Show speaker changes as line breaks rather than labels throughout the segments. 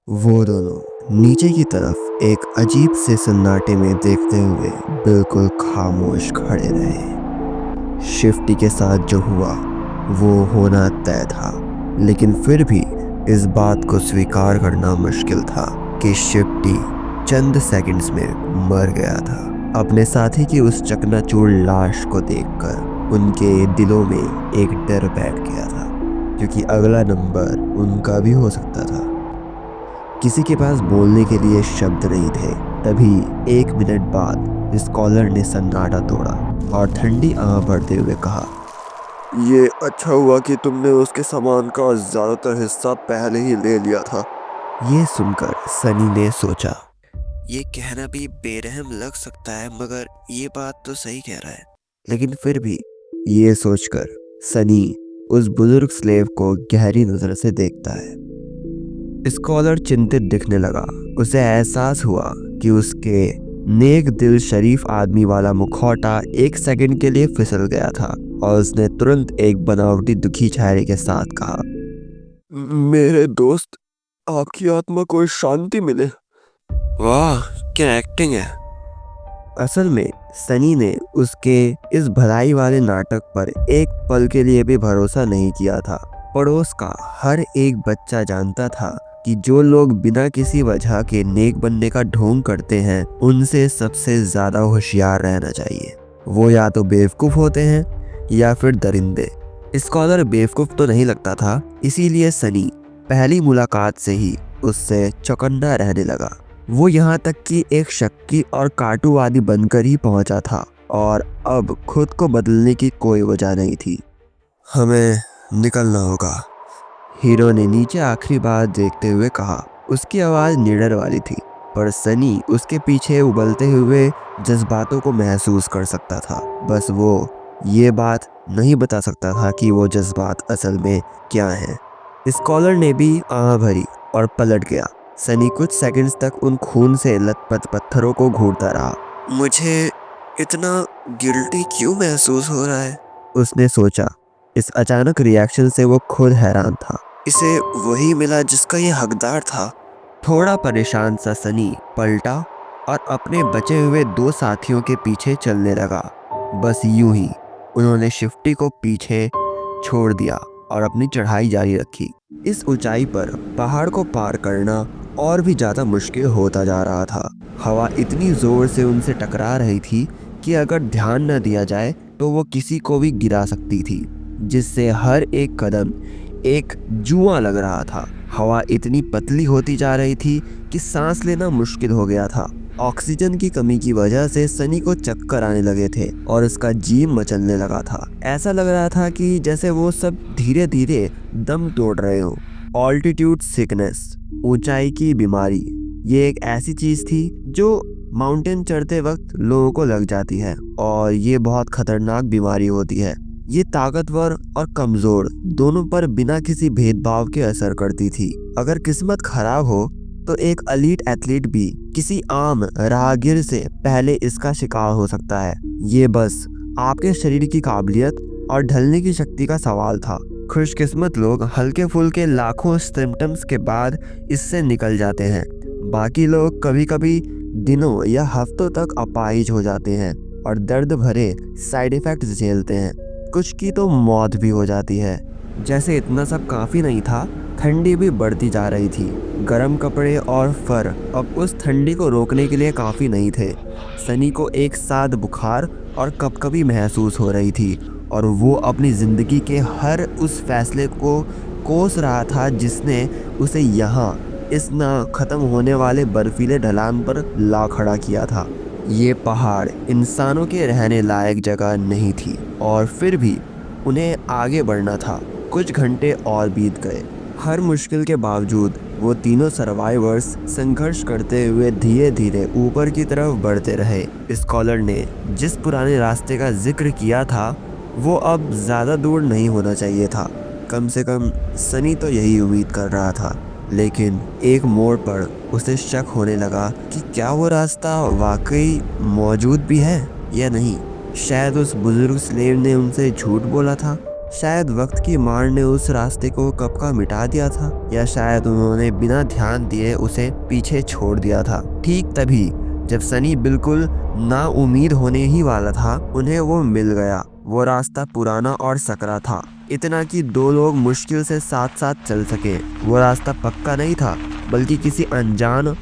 वो दोनों नीचे की तरफ एक अजीब से सन्नाटे में देखते हुए बिल्कुल खामोश खड़े रहे। शिफ्टी के साथ जो हुआ वो होना तय था, लेकिन फिर भी इस बात को स्वीकार करना मुश्किल था कि शिफ्टी चंद सेकंड्स में मर गया था। अपने साथी की उस चकनाचूर लाश को देखकर उनके दिलों में एक डर बैठ गया था, क्योंकि अगला नंबर उनका भी हो सकता था। किसी के पास बोलने के लिए शब्द नहीं थे। तभी 1 मिनट बाद स्कॉलर ने सन्नाटा तोड़ा और ठंडी आह भरते हुए कहा, ये अच्छा हुआ कि तुमने उसके सामान का ज्यादातर हिस्सा पहले ही ले लिया था। ये सुनकर सनी ने सोचा, ये कहना भी बेरहम लग सकता है, मगर ये बात तो सही कह रहा है। लेकिन फिर भी ये सोचकर सनी उस बुजुर्ग स्लेव को गहरी नजर से देखता है। स्कॉलर चिंतित दिखने लगा। उसे एहसास हुआ कि उसके नेक दिल शरीफ आदमी वाला मुखौटा 1 सेकंड के लिए फिसल गया था और उसने तुरंत एक बनावटी दुखी चेहरे के साथ कहा, मेरे दोस्त, आपकी आत्मा को शांति मिले। वाह, क्या एक्टिंग है। असल में सनी ने उसके इस भलाई वाले नाटक पर एक पल के लिए भी भरोसा नहीं किया था। पड़ोस का हर एक बच्चा जानता था कि जो लोग बिना किसी वजह के नेक बनने का ढोंग करते हैं, उनसे सबसे ज्यादा होशियार रहना चाहिए। वो या तो बेवकूफ होते हैं या फिर दरिंदे। स्कॉलर बेवकूफ तो नहीं लगता था, इसीलिए सनी पहली मुलाकात से ही उससे चौकन्ना रहने लगा। वो यहाँ तक कि एक शक्की और काटुवादी बनकर ही पहुंचा था और अब खुद को बदलने की कोई वजह नहीं थी। हमें निकलना होगा, हीरो ने नीचे आखिरी बार देखते हुए कहा। उसकी आवाज़ निडर वाली थी, पर सनी उसके पीछे उबलते हुए जज्बातों को महसूस कर सकता था। बस वो ये बात नहीं बता सकता था कि वो जज्बात असल में क्या हैं। स्कॉलर ने भी आह भरी और पलट गया। सनी कुछ सेकंड्स तक उन खून से लथपथ पत्थरों को घूरता रहा। मुझे इतना गिल्टी क्यों महसूस हो रहा है, उसने सोचा। इस अचानक रिएक्शन से वो खुद हैरान था। इसे वही मिला जिसका ये हकदार था। थोड़ा परेशान सा सनी पलटा और अपने बचे हुए 2 साथियों के पीछे चलने लगा। बस यूं ही उन्होंने शिफ्टी को पीछे छोड़ दिया और अपनी चढ़ाई जारी रखी। इस ऊंचाई पर पहाड़ को पार करना और भी ज्यादा मुश्किल होता जा रहा था। हवा इतनी जोर से उनसे टकरा रही थी कि अगर ध्यान न दिया जाए तो वो किसी को भी गिरा सकती थी, जिससे हर एक कदम एक जुआ लग रहा था। हवा इतनी पतली होती जा रही थी कि सांस लेना मुश्किल हो गया था। ऑक्सीजन की कमी की वजह से सनी को चक्कर आने लगे थे और उसका जी मचलने लगा था। ऐसा लग रहा था कि जैसे वो सब धीरे धीरे दम तोड़ रहे हो। ऑल्टीट्यूड सिकनेस, ऊंचाई की बीमारी, ये एक ऐसी चीज थी जो माउंटेन चढ़ते वक्त लोगों को लग जाती है और ये बहुत खतरनाक बीमारी होती है। ये ताकतवर और कमजोर दोनों पर बिना किसी भेदभाव के असर करती थी। अगर किस्मत खराब हो तो एक एलीट एथलीट भी किसी आम राहगीर से पहले इसका शिकार हो सकता है। ये बस आपके शरीर की काबिलियत और ढलने की शक्ति का सवाल था। खुशकिस्मत लोग हल्के फुल्के लाखों सिम्टम्स के बाद इससे निकल जाते हैं। बाकी लोग कभी कभी दिनों या हफ्तों तक अपाहिज हो जाते हैं और दर्द भरे साइड इफेक्ट्स झेलते हैं। कुछ की तो मौत भी हो जाती है। जैसे इतना सब काफ़ी नहीं था, ठंडी भी बढ़ती जा रही थी। गर्म कपड़े और फर अब उस ठंडी को रोकने के लिए काफ़ी नहीं थे। सनी को एक साथ बुखार और कपकपी महसूस हो रही थी और वो अपनी ज़िंदगी के हर उस फैसले को कोस रहा था जिसने उसे यहाँ इस ना ख़त्म होने वाले बर्फीले ढलान पर ला खड़ा किया था। ये पहाड़ इंसानों के रहने लायक जगह नहीं थी और फिर भी उन्हें आगे बढ़ना था। कुछ घंटे और बीत गए। हर मुश्किल के बावजूद वो तीनों सर्वाइवर्स संघर्ष करते हुए धीरे धीरे ऊपर की तरफ बढ़ते रहे। स्कॉलर ने जिस पुराने रास्ते का जिक्र किया था वो अब ज़्यादा दूर नहीं होना चाहिए था। कम से कम सनी तो यही उम्मीद कर रहा था। लेकिन एक मोड़ पर उसे शक होने लगा कि क्या वो रास्ता वाकई मौजूद भी है या नहीं। शायद उस बुजुर्ग स्लेव ने उनसे झूठ बोला था। शायद वक्त की मार ने उस रास्ते को कब का मिटा दिया था, या शायद उन्होंने बिना ध्यान दिए उसे पीछे छोड़ दिया था। ठीक तभी जब सनी बिल्कुल नाउम्मीद होने ही वाला था, उन्हें वो मिल गया। वो रास्ता पुराना और सकरा था, इतना कि दो लोग मुश्किल से साथ साथ चल सके। वो रास्ता पक्का नहीं था, बल्कि किसी अनजान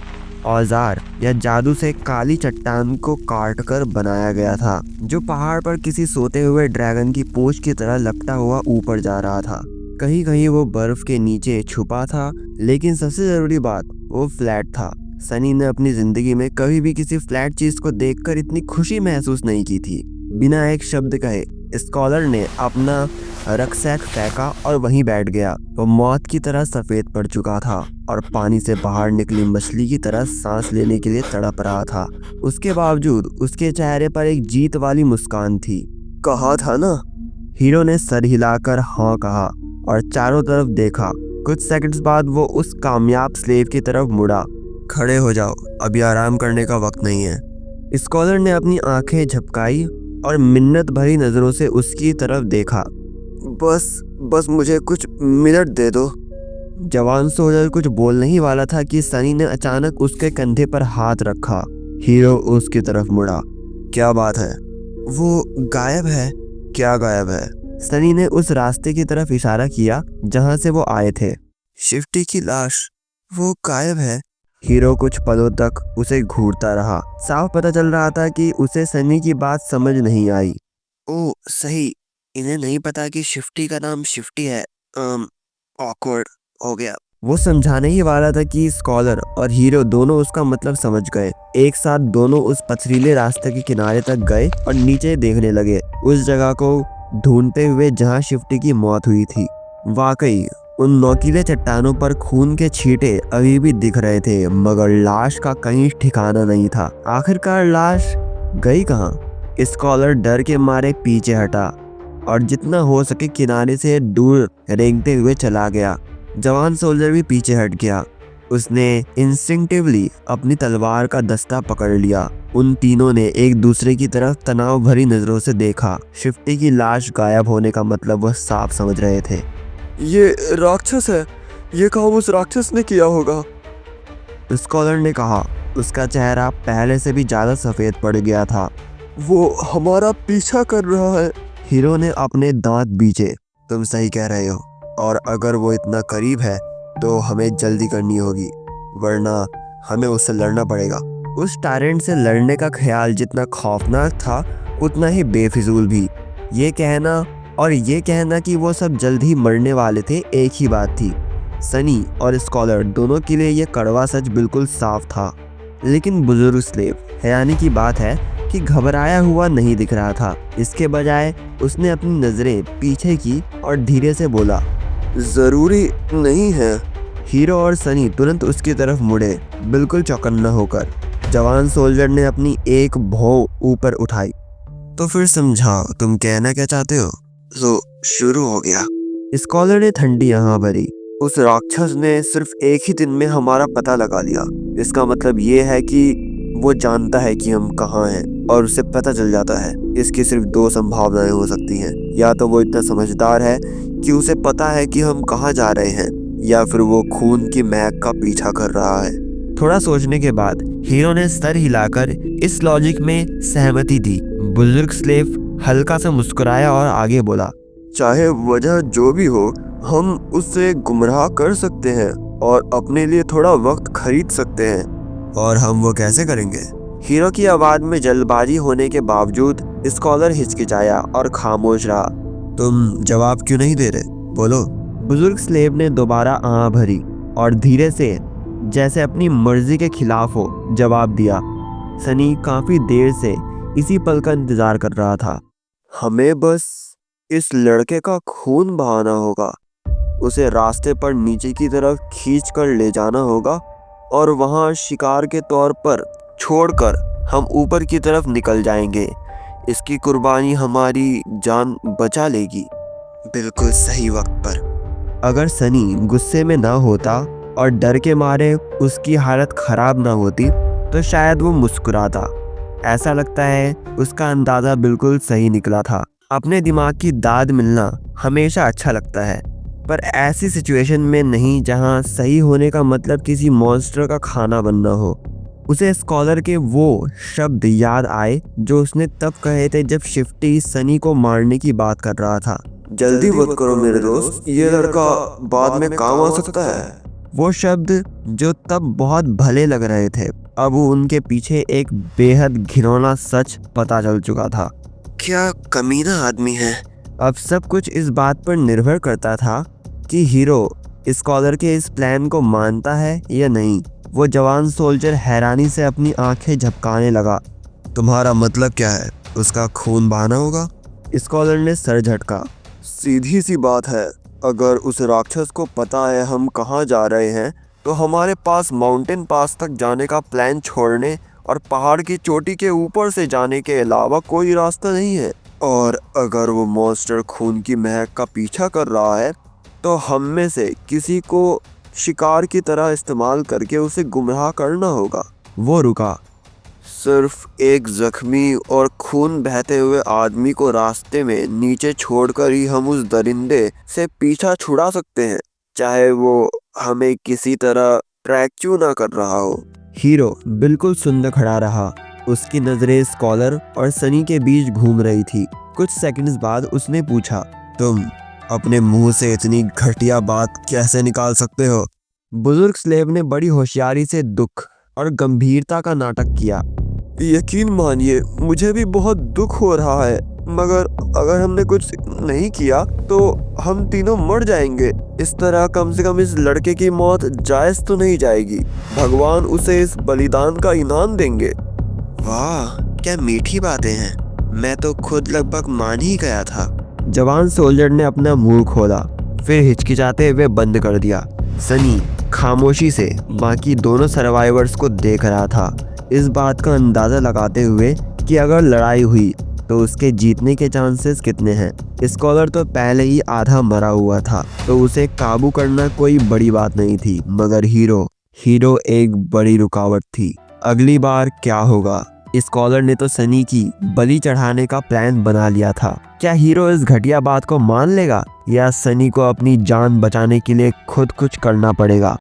औजार या जादू से काली चट्टान को काट कर बनाया गया था, जो पहाड़ पर किसी सोते हुए ड्रैगन की पूंछ की तरह लपटा हुआ ऊपर जा रहा था। कहीं कहीं वो बर्फ के नीचे छुपा था, लेकिन सबसे जरूरी बात, वो फ्लैट था। सनी ने अपनी जिंदगी में कभी भी किसी फ्लैट चीज को देखकर इतनी खुशी महसूस नहीं की थी। बिना एक शब्द कहे स्कॉलर ने अपना रक्सैक फेंका और वहीं बैठ गया। वो मौत की तरह सफेद पड़ चुका था और पानी से बाहर निकली मछली की तरह सांस लेने के लिए तड़प रहा था। उसके बावजूद उसके चेहरे पर एक जीत वाली मुस्कान थी। कहा था ना, हीरो ने सर हिलाकर हाँ कहा और चारों तरफ देखा। कुछ सेकंड्स बाद वो उस कामयाब स्लेव की तरफ मुड़ा। खड़े हो जाओ, अभी आराम करने का वक्त नहीं है। स्कॉलर ने अपनी आंखें झपकाई और मिन्नत भरी नजरों से उसकी तरफ देखा। बस मुझे कुछ मिनट दे दो। जवान सोल्जर कुछ बोलने ही वाला था कि सनी ने अचानक उसके कंधे पर हाथ रखा। हीरो उसकी तरफ मुड़ा। क्या बात है? वो गायब है। क्या गायब है? सनी ने उस रास्ते की तरफ इशारा किया जहां से वो आए थे। शिफ्टी की लाश, वो गायब है। हीरो कुछ पलों तक उसे घूरता रहा। साफ पता चल रहा था कि उसे सनी की बात समझ नहीं आई। ओ सही, इन्हें नहीं पता कि शिफ्टी का नाम शिफ्टी है। ऑकवर्ड हो गया। वो समझाने ही वाला था कि स्कॉलर और हीरो दोनों उसका मतलब समझ गए। एक साथ दोनों उस पथरीले रास्ते के किनारे तक गए और नीचे देखने लगे, उस जगह को ढूंढते हुए जहां शिफ्टी की मौत हुई थी। वाकई उन नोकीले चट्टानों पर खून के छींटे अभी भी दिख रहे थे, मगर लाश का कहीं ठिकाना नहीं था। आखिरकार लाश गई कहाँ? स्कॉलर डर के मारे पीछे हटा और जितना हो सके किनारे से दूर रेंगते हुए चला गया। जवान सोल्जर भी पीछे हट गया। उसने इंस्टिंक्टिवली अपनी तलवार का दस्ता पकड़ लिया। उन तीनों ने एक दूसरे की तरफ तनाव भरी नजरों से देखा। शिफ्टी की लाश गायब होने का मतलब वह साफ समझ रहे थे। ये राक्षस है, ये काम उस राक्षस ने किया होगा, स्कॉलर ने कहा। उसका चेहरा पहले से भी ज्यादा सफेद पड़ गया था। वो हमारा पीछा कर रहा है। हीरो ने अपने दांत बीचे। तुम सही कह रहे हो, और अगर वो इतना करीब है तो हमें जल्दी करनी होगी, वरना हमें उससे लड़ना पड़ेगा। उस टायरेंट से लड़ने का ख्याल जितना खौफनाक था, उतना ही बेफिजूल भी। ये कहना कि वो सब जल्द ही मरने वाले थे, एक ही बात थी। सनी और स्कॉलर दोनों के लिए ये कड़वा सच बिल्कुल साफ था। लेकिन बुजुर्ग स्लेव, हैरानी की बात है कि घबराया हुआ नहीं दिख रहा था। इसके बजाय उसने अपनी नजरें पीछे की और धीरे से बोला, जरूरी नहीं है। हीरो और सनी तुरंत उसकी तरफ मुड़े, बिल्कुल चौकन्ना होकर। जवान सोल्जर ने अपनी एक भौं ऊपर उठाई। तो फिर समझाओ, तुम कहना क्या चाहते हो? तो शुरू हो गया। स्कॉलर ने ठंडी आह भरी। उस राक्षस ने सिर्फ एक ही दिन में हमारा पता लगा लिया। इसका मतलब ये है कि वो जानता है कि हम कहाँ हैं और उसे पता चल जाता है। इसकी सिर्फ दो संभावनाएं हो सकती हैं। या तो वो इतना समझदार है कि उसे पता है कि हम कहाँ जा रहे हैं, या फिर वो खून की महक का पीछा कर रहा है। थोड़ा सोचने के बाद हीरो ने सर हिलाकर इस लॉजिक में सहमति दी। बुजुर्ग स्लेव हल्का सा मुस्कुराया और आगे बोला, चाहे वजह जो भी हो, हम उससे गुमराह कर सकते हैं और अपने लिए थोड़ा वक्त खरीद सकते हैं। और हम वो कैसे करेंगे? हीरो की आवाज में जल्दबाजी होने के बावजूद स्कॉलर हिचकिचाया और खामोश रहा। तुम जवाब क्यों नहीं दे रहे? बोलो। बुजुर्ग स्लेव ने दोबारा आह भरी और धीरे से, जैसे अपनी मर्जी के खिलाफ हो, जवाब दिया। सनी काफी देर से इसी पल का इंतजार कर रहा था। हमें बस इस लड़के का खून बहाना होगा, उसे रास्ते पर नीचे की तरफ खींच कर ले जाना होगा और वहां शिकार के तौर पर छोड़कर हम ऊपर की तरफ निकल जाएंगे। इसकी कुर्बानी हमारी जान बचा लेगी, बिल्कुल सही वक्त पर। अगर सनी गुस्से में ना होता और डर के मारे उसकी हालत खराब ना होती, तो शायद वो मुस्कुराता। ऐसा लगता है उसका अंदाजा बिल्कुल सही निकला था। अपने दिमाग की दाद मिलना हमेशा अच्छा लगता है, पर ऐसी सिचुएशन में नहीं जहां सही होने का मतलब किसी मॉन्स्टर का खाना बनना हो। उसे स्कॉलर के वो शब्द याद आए जो उसने तब कहे थे जब शिफ्टी सनी को मारने की बात कर रहा था।
जल्दी मत करो मेरे दोस्त, ये लड़का बाद में काम आ सकता है।
वो शब्द जो तब बहुत भले लग रहे थे, अब उनके पीछे एक बेहद घिनौना सच पता चल चुका था।
क्या कमीना आदमी है।
अब सब कुछ इस बात पर निर्भर करता था कि हीरो स्कॉलर के इस प्लान को मानता है या नहीं। वो जवान सोल्जर हैरानी से अपनी आंखें झपकाने लगा।
तुम्हारा मतलब क्या है? उसका खून बहाना होगा?
स्कॉलर ने सर झटका।
सीधी सी बात है, अगर उस राक्षस को पता है हम कहाँ जा रहे हैं तो हमारे पास माउंटेन पास तक जाने का प्लान छोड़ने और पहाड़ की चोटी के ऊपर से जाने के अलावा कोई रास्ता नहीं है। और अगर वो मॉन्स्टर खून की महक का पीछा कर रहा है तो हम में से किसी को शिकार की तरह इस्तेमाल करके उसे गुमराह करना होगा।
वो रुका।
सिर्फ एक जख्मी और खून बहते हुए आदमी को रास्ते में नीचे छोड़कर ही हम उस दरिंदे से पीछा छुड़ा सकते हैं, चाहे वो हमें किसी तरह ट्रैक क्यों ना कर रहा हो।
हीरो बिल्कुल सुन्न खड़ा रहा। उसकी नजरें स्कॉलर और सनी के बीच घूम रही थी। कुछ सेकंड्स बाद उसने पूछा,
तुम अपने मुंह से इतनी घटिया बात कैसे निकाल सकते हो?
बुजुर्ग स्लेव ने बड़ी होशियारी से दुख और गंभीरता का नाटक किया।
यकीन मानिए, मुझे भी बहुत दुख हो रहा है, मगर अगर हमने कुछ नहीं किया तो हम तीनों मर जाएंगे। इस तरह कम से कम इस लड़के की मौत जायज तो नहीं जाएगी। भगवान उसे इस बलिदान का इनाम देंगे।
वाह, क्या मीठी बातें हैं। मैं तो खुद लगभग मान ही गया था। जवान सोल्जर ने अपना मुंह खोला, फिर हिचकिचाते हुए बंद कर दिया। सनी खामोशी से बाकी दोनों सर्वाइवर्स को देख रहा था, इस बात का अंदाजा लगाते हुए कि अगर लड़ाई हुई तो उसके जीतने के चांसेस कितने हैं। स्कॉलर तो पहले ही आधा मरा हुआ था, तो उसे काबू करना कोई बड़ी बात नहीं थी, मगर हीरो एक बड़ी रुकावट थी। अगली बार क्या होगा? स्कॉलर ने तो सनी की बलि चढ़ाने का प्लान बना लिया था। क्या हीरो इस घटिया बात को मान लेगा या सनी को अपनी जान बचाने के लिए खुद कुछ करना पड़ेगा?